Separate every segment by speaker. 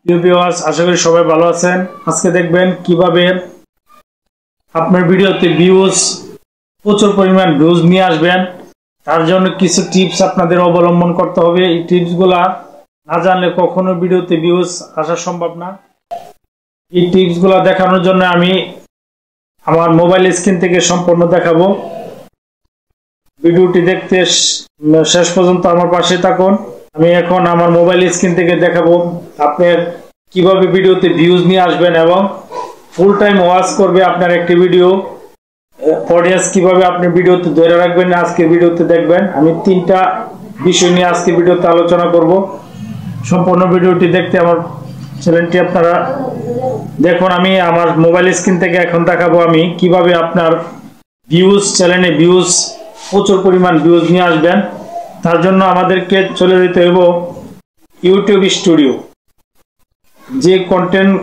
Speaker 1: প্রিয় ভিউয়ার্স, আশা করি সবাই ভালো আছেন। আজকে দেখবেন কিভাবে আপনার ভিডিওতে প্রচুর পরিমাণ ভিউজ নিয়ে আসবেন। তার জন্য কিছু টিপস আপনাদের অবলম্বন করতে হবে। এই টিপসগুলা না জানলে কখনো ভিডিওতে ভিউজ আসা সম্ভব না। এই টিপসগুলা দেখানোর জন্য আমি আমার মোবাইল স্ক্রিন থেকে সম্পূর্ণ দেখাবো। ভিডিওটি দেখতে শেষ পর্যন্ত আমার পাশে থাকুন। আমি এখন আমার মোবাইল স্ক্রিন থেকে দেখাবো আপনার কিভাবে ভিডিওতে ভিউজ নিয়ে আসবেন এবং ফুল টাইম ওয়াচ করবে আপনার একটি ভিডিও। অডিয়েন্স কিভাবে আপনি ভিডিওতে ধরে রাখবেন আজকে ভিডিওতে দেখবেন। আমি 3টা বিষয় নিয়ে আজকে ভিডিওতে আলোচনা করব। সম্পূর্ণ ভিডিওটি দেখতে আমার চ্যানেলটি আপনারা দেখুন। আমি আমার মোবাইল স্ক্রিন থেকে এখন দেখাবো আমি কিভাবে আপনার চ্যানেলে প্রচুর পরিমাণ ভিউজ নিয়ে আসবেন। তার জন্য আমাদেরকে চলে যেতে হইব ইউটিউব স্টুডিও। যে কন্টেন্ট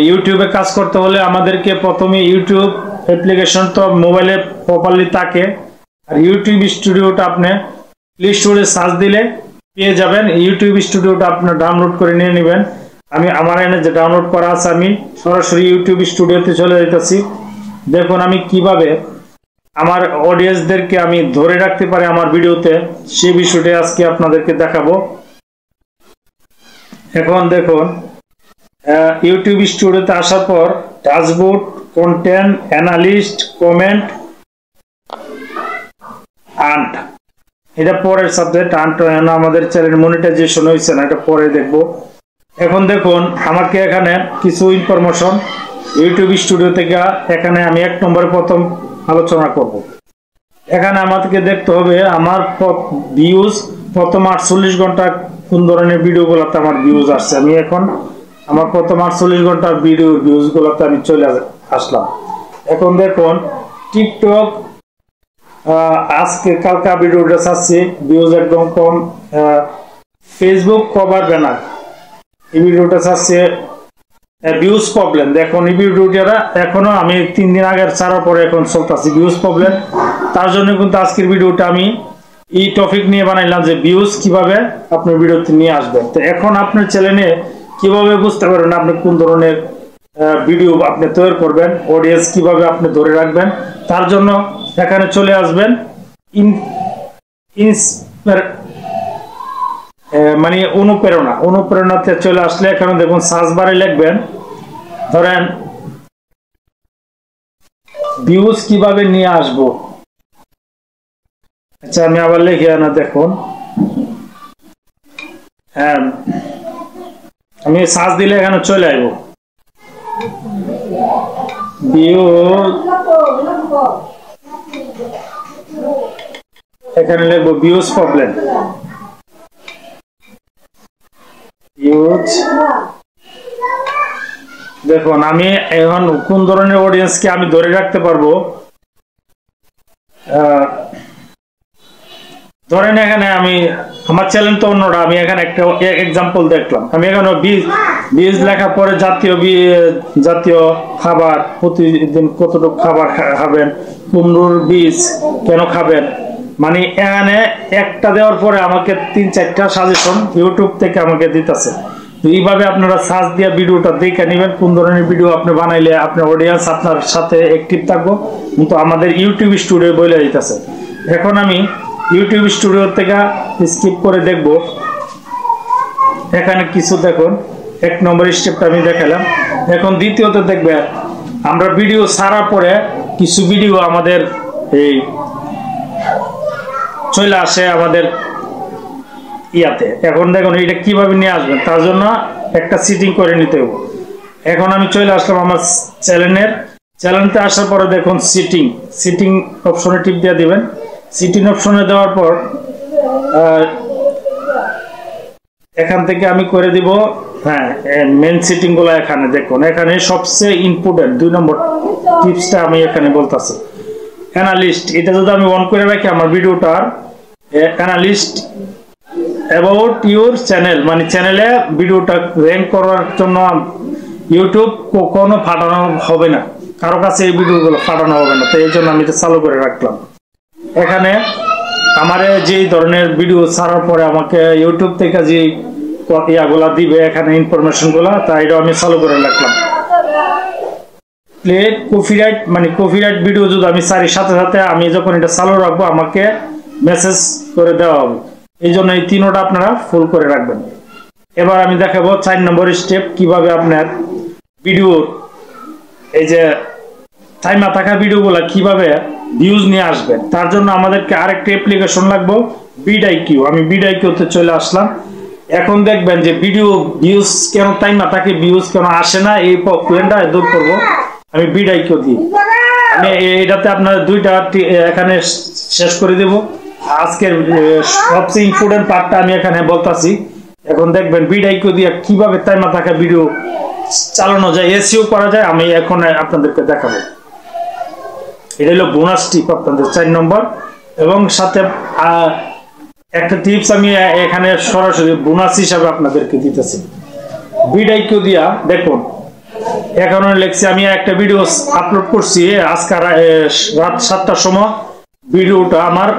Speaker 1: ইউটিউবে কাজ করতে হলে আমাদেরকে প্রথমে ইউটিউব অ্যাপ্লিকেশন তো মোবাইলে প্রপারলি থাকে, আর ইউটিউব স্টুডিওটা আপনি প্লে স্টোরে সার্চ দিলে পেয়ে যাবেন। ইউটিউব স্টুডিওটা আপনার ডাউনলোড করে নিয়ে নেবেন। আমি আমার এনে যে ডাউনলোড করা আছে আমি সরাসরি ইউটিউব স্টুডিওতে চলে যেতেছি। দেখুন আমি কিভাবে আমার অডিয়েন্সদেরকে আমি ধরে রাখতে পারি আমার ভিডিওতে, সেই বিষয়টি আজকে আপনাদেরকে দেখাবো। এখন দেখুন ইউটিউব স্টুডিওতে আসার পর dashboard, content, analyst, comment, earn, এটা পরের সাবজেক্ট। আর্ন আমাদের চ্যানেল মনিটাইজেশন হয়েছে না, এটা পরে দেখবো। এখন দেখুন আমাকে এখানে কিছু ইনফরমেশন ইউটিউব স্টুডিও থেকে এখানে আমি 1 নম্বরে প্রথম আলোচনা করব। এখানে আমাদেরকে দেখতে হবে আমার ভিউজ প্রথম 48 ঘন্টা কোন ধরনের ভিডিওগুলোতে আমার ভিউজ আসছে। আমি এখন আমার প্রথম 48 ঘন্টার ভিউজগুলোতে আমি চলে আসলাম। এখন দেখুন টিকটক আজকে কালকা ভিডিওটা ছাড়ছি, ভিউজ একদম কম। ফেসবুক কভার ব্যানার এই ভিডিওটা ছাড়ছে, ভিউজ প্রবলেম। দেখুন এই ভিডিওটা এখনো আমি 3 দিন আগে ছাড়ার পরে এখন চলতেছি ভিউজ প্রবলেম। তার জন্য কিন্তু আজকের ভিডিওটা আমি এই টপিক নিয়ে বানাইলাম যে ভিউজ কিভাবে আপনি ভিডিওতে নিয়ে আসবেন। তো এখন আপনার চ্যানেলে কিভাবে বুঝতে পারবেন আপনি কোন ধরনের ভিডিও আপনি তৈরি করবেন, অডিয়েন্স কিভাবে আপনি ধরে রাখবেন। তার জন্য এখানে চলে আসবেন মানে অনুপ্রেরণাতে চলে আসলে এখানে দেখুন সার্চ বারে লিখবেন ধরেন ভিউজ কিভাবে নিয়ে আসবো। আচ্ছা আমি আবার লিখে আনা, দেখুন হ্যাঁ আমি সার্চ দিলে এখানে চলে আসব এখানে লিখবো ভিউজ প্রবলেম। দেখুন আমি এখন কোন ধরনের অডিয়েন্সকে আমি ধরে রাখতে পারবো। ধরেন এখানে আমি আমার চ্যানেল তো অন্যটা, আমি এখানে একটা এক্সাম্পল দেখলাম। আমি এখানে বীজ লেখার পরে জাতীয় খাবার, প্রতিদিন কতটুকু খাবার খাবেন, কুমড়োর বীজ কেন খাবেন, মানে এখানে একটা দেওয়ার পরে আমাকে 3-4টা সাজেশন ইউটিউব থেকে আমাকে দিতেছে। তো এইভাবে আপনারা সার্চ দিয়ে ভিডিওটা দেখে নেবেন কোন ধরনের ভিডিও আপনি বানাইলে আপনার অডিয়েন্স আপনার সাথে অ্যাক্টিভ থাকবো। কিন্তু আমাদের ইউটিউব স্টুডিও বলে দিতেছে। এখন আমি ইউটিউব স্টুডিও থেকে স্কিপ করে দেখব। এখানে কিছু দেখুন 1 নম্বর স্টেপটা আমি দেখালাম। এখন দ্বিতীয়তে দেখবে আমরা ভিডিও ছাড়ার পরে কিছু ভিডিও আমাদের এই চলে আসে আমাদের ইয়াতে। এখন দেখুন এটা কিভাবে নিয়ে আসবেন, তার জন্য একটা সেটিং করে নিতে হবে। এখন আমি চলে আসলাম আমার চ্যানেলতে আসার পরে দেখুন সিটিং অপশনে টিপ দিয়ে দিবেন। সিটিং অপশনে দেওয়ার পর এখান থেকে আমি করে দিব হ্যাঁ মেন সেটিং গুলো। এখানে দেখুন এখানে সবচেয়ে ইম্পর্টেন্ট 2 নম্বর টিপসটা আমি এখানে বলতেছি অ্যানালিস্ট। এটা যদি আমি অন করে রাখি আমার ভিডিওটার অ্যানালিস্ট অ্যাবাউট ইউর চ্যানেল, মানে চ্যানেলে ভিডিওটা র্যাঙ্ক করার জন্য ইউটিউব কখনো ফাটানো হবে না, কারো কাছে এই ভিডিওগুলো ফাটানো হবে না। তো এই জন্য আমি এটা চালু করে রাখলাম। এখানে আমার যে ধরনের ভিডিও ছাড়ার পরে আমাকে ইউটিউব থেকে যে ইয়াগুলা দিবে এখানে ইনফরমেশন গুলা, তাই এটা আমি চালু করে রাখলাম। প্লে কপিরাইট মানে কপিরাইট ভিডিও যদি আমি চারি সাথে সাথে আমি যখন এটা চালু রাখবো আমাকে মেসেজ করে দেওয়া হবে, এই জন্য এই তিনোটা আপনারা ফুল করে রাখবেন। এবার আমি দেখাবো 4 নম্বর স্টেপ কিভাবে আপনার ভিডিও এই যে টাইমা থাকা ভিডিওগুলা কিভাবে ভিউজ নিয়ে আসবেন। তার জন্য আমাদেরকে আরেকটা অ্যাপ্লিকেশন লাগবে বিডআইকিউ। আমি বিডআইকিউতে চলে আসলাম। এখন দেখবেন যে ভিডিও ভিউজ কেন টাইমা থাকে, ভিউজ কেন আসে না, এই প্রবলেমটা দূর করবো আমি বিডআইকিউ দিই। আমি এটাতে আপনার দুইটা এখানে শেষ করে দেব। আজকের সবচেয়ে ইম্পর্টেন্ট পার্টটা আমি এখানে বলতাছি। এখন দেখবেন বিডআইকিউ দিয়ে কিভাবে টাইমা থাকা ভিডিও চালানো যায়, এসইও করা যায়, আমি এখন আপনাদেরকে দেখাবো। এটা হলো বোনাস টিপ আপনাদের 4 নম্বর, এবং সাথে একটা টিপস আমি এখানে সরাসরি বোনাস হিসাবে আপনাদেরকে দিতেছি। বিডআইকিউ দিয়া দেখুন এখন লেখছি আমি একটা ভিডিও আপলোড করছি আজকে রাত 7টার সময়, ভিডিওটা আমার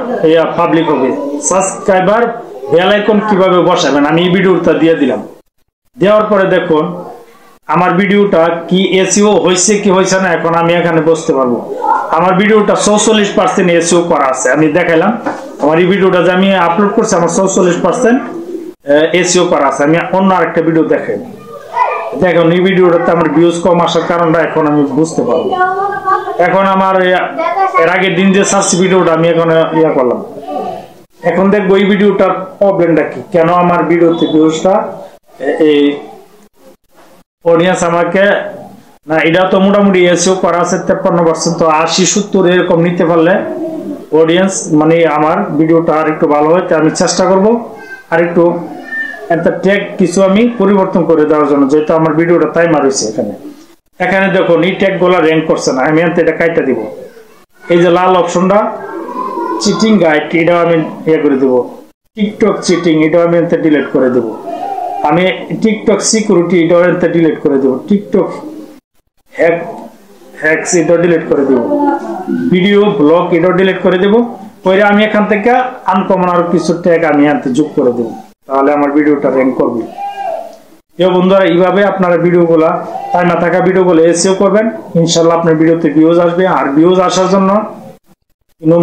Speaker 1: পাবলিক হবে। সাবস্ক্রাইবার বেল আইকন কিভাবে বসাবেন আমি এই ভিডিওটা দিয়ে দিলাম। দেওয়ার পরে দেখুন আমার ভিডিওটা কি এসইও হয়েছে কি হয়েছে না, এখন আমি এখানে বুঝতে পারবো। আমার ভিডিওটা 44% এসইও করা আছে, আমি দেখাইলাম। আমার এই ভিডিওটা যে আমি আপলোড করছি আমার 44% এসইও করা আছে। আমি অন্য আরেকটা ভিডিও দেখাই, দেখুন এই ভিডিওটাতে আমার ভিউজ কম আসার কারণটা এখন আমি বুঝতে পারবো। এখন আমার এর আগের দিন যে সার্চ ভিডিওটা আমি এখন ইয়া করলাম, এখন দেখবো এই ভিডিওটার প্রবলেমটা কি, কেন আমার ভিডিওতে ভিউজটা এই অডিয়েন্স আমাকে না, এটা তো মোটামুটি এসইও করা আছে 53%, তো 80-70 এরকম নিতে পারলে অডিয়েন্স মানে আমার ভিডিওটা আর একটু ভালো হয়। আমি চেষ্টা করব আর একটু একটা ট্যাগ কিছু আমি পরিবর্তন করে দেওয়ার জন্য, যেহেতু আমার ভিডিওটা টাইমার হয়েছে। এখানে দেখুন এই ট্যাগ গুলা র্যাঙ্ক করছে না, আমি এটা কাইটা দিব। এই যে লাল অপশনটা চিটিং গাইড, এটাও আমি ইয়ে করে দেবো। টিকটক চিটিং এটাও আমি ডিলিট করে দেবো। আমি টিকটক সিকিউরিটি এটাও ডিলিট করে দেবো। টিকটক হ্যাকস এটাও ডিলিট করে দেবো। ভিডিও ব্লগ এটাও ডিলিট করে দেবো। পরে আমি এখান থেকে আনকমন আরো কিছু ট্যাগ আমি যোগ করে দেবো, তাহলে আমার ভিডিওটা র্যাঙ্ক করবে। বন্ধুরা এইভাবে আপনারা ভিডিওগুলা টাইমা থাকা ভিডিওগুলো এসইও করবেন, ইনশাল্লাহ আপনার ভিডিওতে ভিউজ আসবে। আর ভিউজ আসার জন্য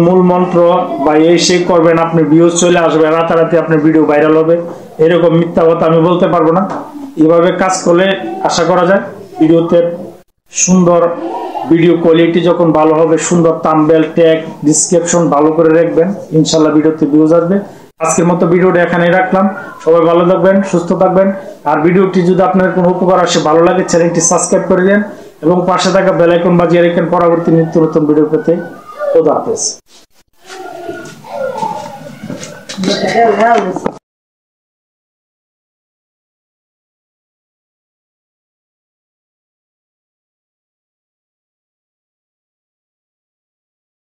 Speaker 1: মূল মন্ত্র বা এই সেই করবেন, আপনি ভিউজ চলে আসবে, রাতারাতি আপনার ভিডিও ভাইরাল হবে, এরকম মিথ্যা কথা আমি বলতে পারবো না। এইভাবে কাজ করলে আশা করা যায় ভিডিওতে সুন্দর ভিডিও কোয়ালিটি যখন ভালো হবে, সুন্দর থাম্বনেল ট্যাগ ডেসক্রিপশন ভালো করে রাখবেন, ইনশাল্লাহ ভিডিওতে ভিউজ আসবে। আজকের মতো ভিডিওটা এখানেই রাখলাম। সবাই ভালো থাকবেন, সুস্থ থাকবেন। আর ভিডিওটি যদি আপনার কোনো উপকার আসে, ভালো লাগে, চ্যানেলটি সাবস্ক্রাইব করে দেন এবং পাশে থাকা বেল আইকন বাজিয়ে রাখেন পরবর্তী নিত্য নতুন ভিডিও পেতে। খোদা হাফেজ।